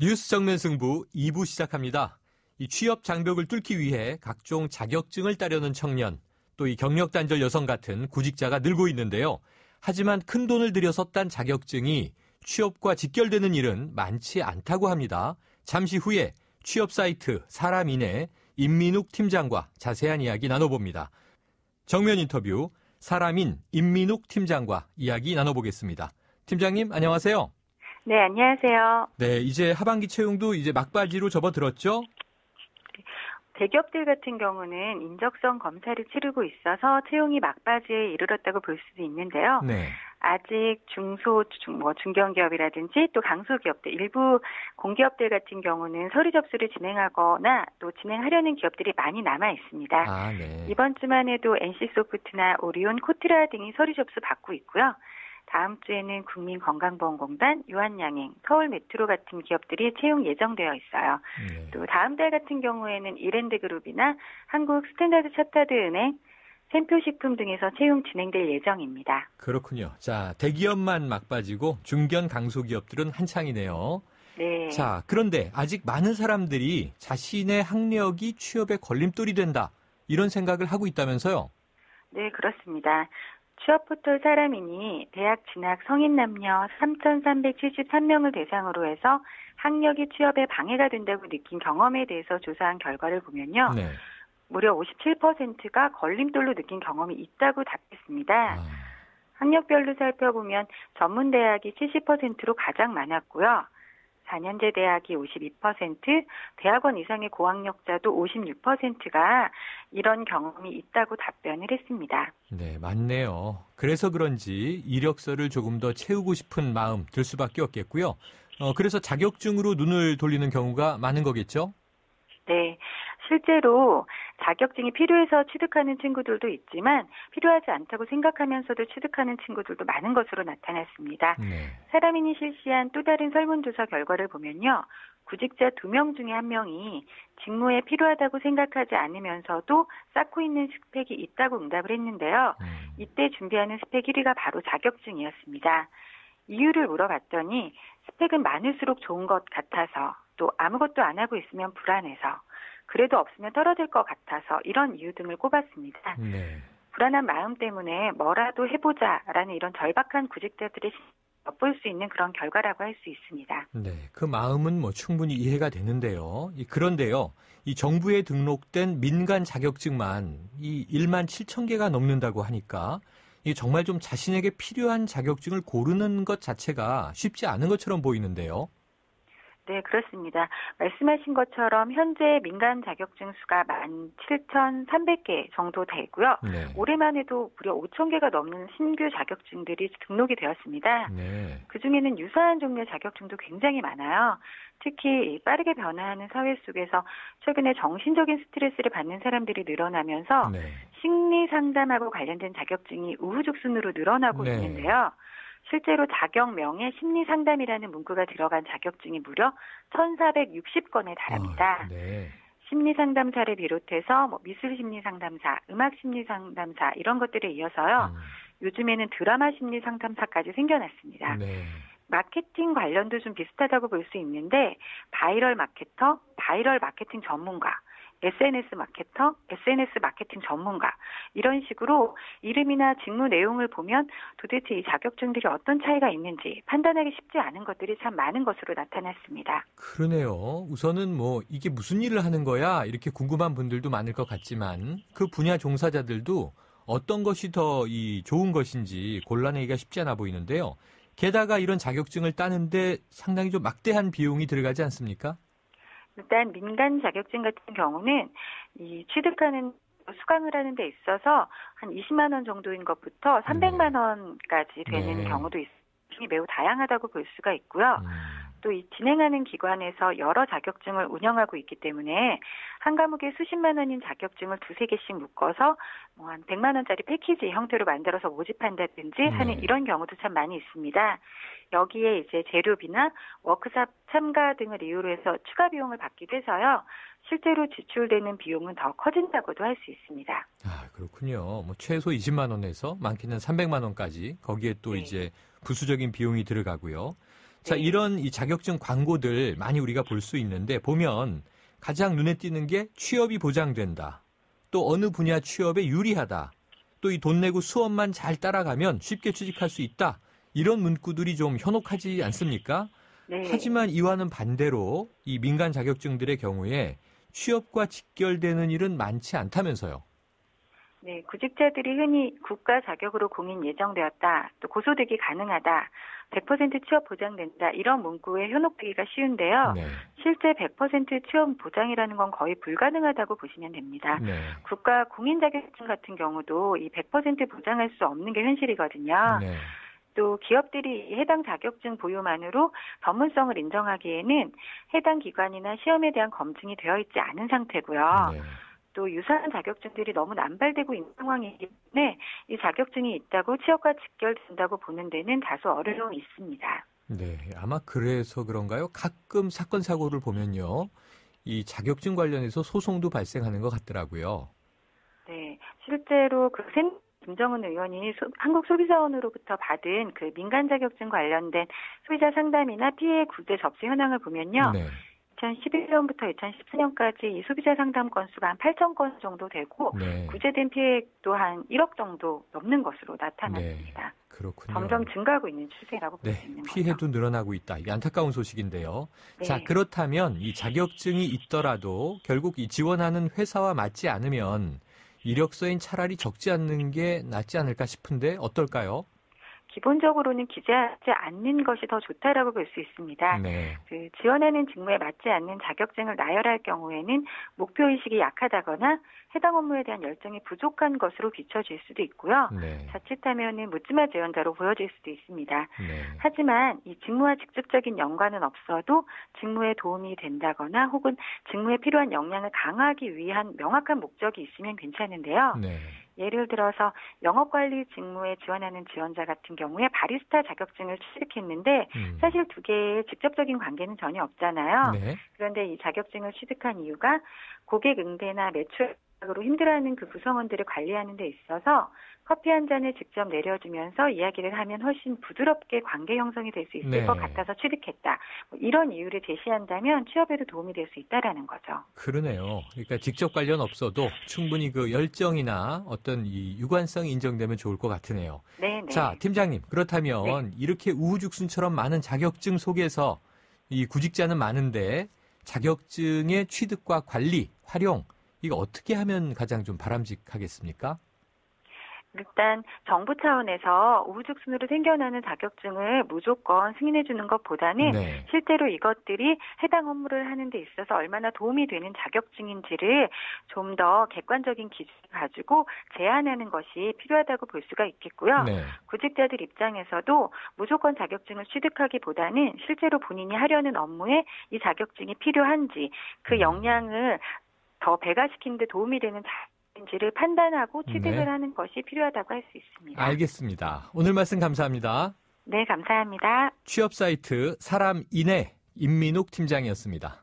뉴스 정면 승부 2부 시작합니다. 이 취업 장벽을 뚫기 위해 각종 자격증을 따려는 청년, 또 이 경력 단절 여성 같은 구직자가 늘고 있는데요. 하지만 큰 돈을 들여서 딴 자격증이 취업과 직결되는 일은 많지 않다고 합니다. 잠시 후에 취업 사이트 사람인의 임민욱 팀장과 자세한 이야기 나눠봅니다. 정면 인터뷰 사람인 임민욱 팀장과 이야기 나눠보겠습니다. 팀장님 안녕하세요. 네, 안녕하세요. 네, 이제 하반기 채용도 이제 막바지로 접어들었죠? 대기업들 같은 경우는 인적성 검사를 치르고 있어서 채용이 막바지에 이르렀다고 볼 수도 있는데요. 네. 아직 중견기업이라든지 또 강소기업들, 일부 공기업들 같은 경우는 서류 접수를 진행하거나 또 진행하려는 기업들이 많이 남아 있습니다. 아, 네. 이번 주만 해도 NC소프트나 오리온, 코트라 등이 서류 접수 받고 있고요. 다음 주에는 국민건강보험공단, 유한양행, 서울메트로 같은 기업들이 채용 예정되어 있어요. 네. 또 다음 달 같은 경우에는 이랜드그룹이나 한국 스탠다드 차타드 은행, 샘표식품 등에서 채용 진행될 예정입니다. 그렇군요. 자, 대기업만 막바지고 중견 강소기업들은 한창이네요. 네. 자, 그런데 아직 많은 사람들이 자신의 학력이 취업에 걸림돌이 된다. 이런 생각을 하고 있다면서요? 네, 그렇습니다. 취업포털 사람인이 대학 진학 성인 남녀 3,373명을 대상으로 해서 학력이 취업에 방해가 된다고 느낀 경험에 대해서 조사한 결과를 보면요. 네. 무려 57%가 걸림돌로 느낀 경험이 있다고 답했습니다. 아, 학력별로 살펴보면 전문대학이 70%로 가장 많았고요. 4년제 대학이 52%, 대학원 이상의 고학력자도 56%가 이런 경험이 있다고 답변을 했습니다. 네, 맞네요. 그래서 그런지 이력서를 조금 더 채우고 싶은 마음 들 수밖에 없겠고요. 그래서 자격증으로 눈을 돌리는 경우가 많은 거겠죠? 네, 실제로 자격증이 필요해서 취득하는 친구들도 있지만 필요하지 않다고 생각하면서도 취득하는 친구들도 많은 것으로 나타났습니다. 네. 사람인이 실시한 또 다른 설문조사 결과를 보면요. 구직자 2명 중에 1명이 직무에 필요하다고 생각하지 않으면서도 쌓고 있는 스펙이 있다고 응답을 했는데요. 이때 준비하는 스펙 1위가 바로 자격증이었습니다. 이유를 물어봤더니 스펙은 많을수록 좋은 것 같아서 또 아무것도 안 하고 있으면 불안해서 그래도 없으면 떨어질 것 같아서 이런 이유 등을 꼽았습니다. 네. 불안한 마음 때문에 뭐라도 해보자라는 이런 절박한 구직자들이 엿볼 수 있는 그런 결과라고 할 수 있습니다. 네, 그 마음은 충분히 이해가 되는데요. 그런데요, 이 정부에 등록된 민간 자격증만 이 1만 7천 개가 넘는다고 하니까 이 정말 좀 자신에게 필요한 자격증을 고르는 것 자체가 쉽지 않은 것처럼 보이는데요. 네, 그렇습니다. 말씀하신 것처럼 현재 민간 자격증 수가 17,300개 정도 되고요. 네. 올해만 해도 무려 5,000개가 넘는 신규 자격증들이 등록이 되었습니다. 네. 그중에는 유사한 종류의 자격증도 굉장히 많아요. 특히 빠르게 변화하는 사회 속에서 최근에 정신적인 스트레스를 받는 사람들이 늘어나면서 네. 심리 상담하고 관련된 자격증이 우후죽순으로 늘어나고 네. 있는데요. 실제로 자격명에 심리상담이라는 문구가 들어간 자격증이 무려 1,460건에 달합니다. 네. 심리상담사를 비롯해서 미술심리상담사, 음악심리상담사 이런 것들에 이어서요. 요즘에는 드라마 심리상담사까지 생겨났습니다. 네. 마케팅 관련도 좀 비슷하다고 볼 수 있는데 바이럴 마케터, 바이럴 마케팅 전문가, SNS 마케터, SNS 마케팅 전문가 이런 식으로 이름이나 직무 내용을 보면 도대체 이 자격증들이 어떤 차이가 있는지 판단하기 쉽지 않은 것들이 참 많은 것으로 나타났습니다. 그러네요. 우선은 이게 무슨 일을 하는 거야 이렇게 궁금한 분들도 많을 것 같지만 그 분야 종사자들도 어떤 것이 더 좋은 것인지 골라내기가 쉽지 않아 보이는데요. 게다가 이런 자격증을 따는데 상당히 좀 막대한 비용이 들어가지 않습니까? 일단 민간 자격증 같은 경우는 이 취득하는 수강을 하는 데 있어서 한 20만 원 정도인 것부터 300만 원까지 되는 네. 경우도 있으니 매우 다양하다고 볼 수가 있고요. 또 이 진행하는 기관에서 여러 자격증을 운영하고 있기 때문에 한 과목에 수십만 원인 자격증을 2-3개씩 묶어서 한 100만 원짜리 패키지 형태로 만들어서 모집한다든지 하는 이런 경우도 참 많이 있습니다. 여기에 이제 재료비나 워크숍 참가 등을 이유로 해서 추가 비용을 받기도 해서요. 실제로 지출되는 비용은 더 커진다고도 할 수 있습니다. 아, 그렇군요. 최소 20만 원에서 많게는 300만 원까지 거기에 또 네. 이제 부수적인 비용이 들어가고요. 자, 이런 이 자격증 광고들 많이 우리가 볼 수 있는데 보면 가장 눈에 띄는 게 취업이 보장된다. 또 어느 분야 취업에 유리하다. 또 이 돈 내고 수업만 잘 따라가면 쉽게 취직할 수 있다. 이런 문구들이 좀 현혹하지 않습니까? 네. 하지만 이와는 반대로 이 민간 자격증들의 경우에 취업과 직결되는 일은 많지 않다면서요. 네, 구직자들이 흔히 국가 자격으로 공인 예정되었다, 또 고소득이 가능하다, 100% 취업 보장된다 이런 문구에 현혹되기가 쉬운데요. 네. 실제 100% 취업 보장이라는 건 거의 불가능하다고 보시면 됩니다. 네. 국가 공인 자격증 같은 경우도 이 100% 보장할 수 없는 게 현실이거든요. 네. 또 기업들이 해당 자격증 보유만으로 전문성을 인정하기에는 해당 기관이나 시험에 대한 검증이 되어 있지 않은 상태고요. 네. 또 유사한 자격증들이 너무 남발되고 있는 상황이기 때문에 이 자격증이 있다고 취업과 직결된다고 보는 데는 다소 어려움이 있습니다. 네, 아마 그래서 그런가요? 가끔 사건 사고를 보면요, 이 자격증 관련해서 소송도 발생하는 것 같더라고요. 네, 실제로 김정은 의원이 한국소비자원으로부터 받은 그 민간 자격증 관련된 소비자 상담이나 피해 구제 접수 현황을 보면요. 네. 2011년부터 2014년까지 이 소비자 상담 건수가 한 8천 건 정도 되고 네. 구제된 피해도 한 1억 정도 넘는 것으로 나타났습니다. 네, 그렇군요. 점점 증가하고 있는 추세라고 볼 수 있는 거죠. 피해도 늘어나고 있다. 이게 안타까운 소식인데요. 네. 자, 그렇다면 이 자격증이 있더라도 결국 이 지원하는 회사와 맞지 않으면 이력서엔 차라리 적지 않는 게 낫지 않을까 싶은데 어떨까요? 기본적으로는 기재하지 않는 것이 더 좋다라고 볼 수 있습니다. 네. 그 지원하는 직무에 맞지 않는 자격증을 나열할 경우에는 목표의식이 약하다거나 해당 업무에 대한 열정이 부족한 것으로 비춰질 수도 있고요. 네. 자칫하면 묻지마 지원자로 보여질 수도 있습니다. 네. 하지만 이 직무와 직접적인 연관은 없어도 직무에 도움이 된다거나 혹은 직무에 필요한 역량을 강화하기 위한 명확한 목적이 있으면 괜찮은데요. 네. 예를 들어서 영업관리 직무에 지원하는 지원자 같은 경우에 바리스타 자격증을 취득했는데 사실 두 개의 직접적인 관계는 전혀 없잖아요. 네. 그런데 이 자격증을 취득한 이유가 고객 응대나 매출으로 힘들어하는 그 구성원들을 관리하는 데 있어서 커피 한 잔을 직접 내려주면서 이야기를 하면 훨씬 부드럽게 관계 형성이 될 수 있을 네. 것 같아서 취득했다. 이런 이유를 제시한다면 취업에도 도움이 될 수 있다라는 거죠. 그러네요. 그러니까 직접 관련 없어도 충분히 그 열정이나 어떤 이 유관성이 인정되면 좋을 것 같으네요. 네. 자, 팀장님, 그렇다면 이렇게 우후죽순처럼 많은 자격증 속에서 이 구직자는 많은데 자격증의 취득과 관리, 활용, 이거 어떻게 하면 가장 좀 바람직하겠습니까? 일단 정부 차원에서 우후죽순으로 생겨나는 자격증을 무조건 승인해 주는 것보다는 네. 실제로 이것들이 해당 업무를 하는 데 있어서 얼마나 도움이 되는 자격증인지를 좀 더 객관적인 기준을 가지고 제한하는 것이 필요하다고 볼 수가 있겠고요. 네. 구직자들 입장에서도 무조건 자격증을 취득하기보다는 실제로 본인이 하려는 업무에 이 자격증이 필요한지 그 역량을 더 배가시키는 데 도움이 되는 인지를 판단하고 취득을 하는 것이 필요하다고 할 수 있습니다. 알겠습니다. 오늘 말씀 감사합니다. 네, 감사합니다. 취업 사이트 사람인의 임민욱 팀장이었습니다.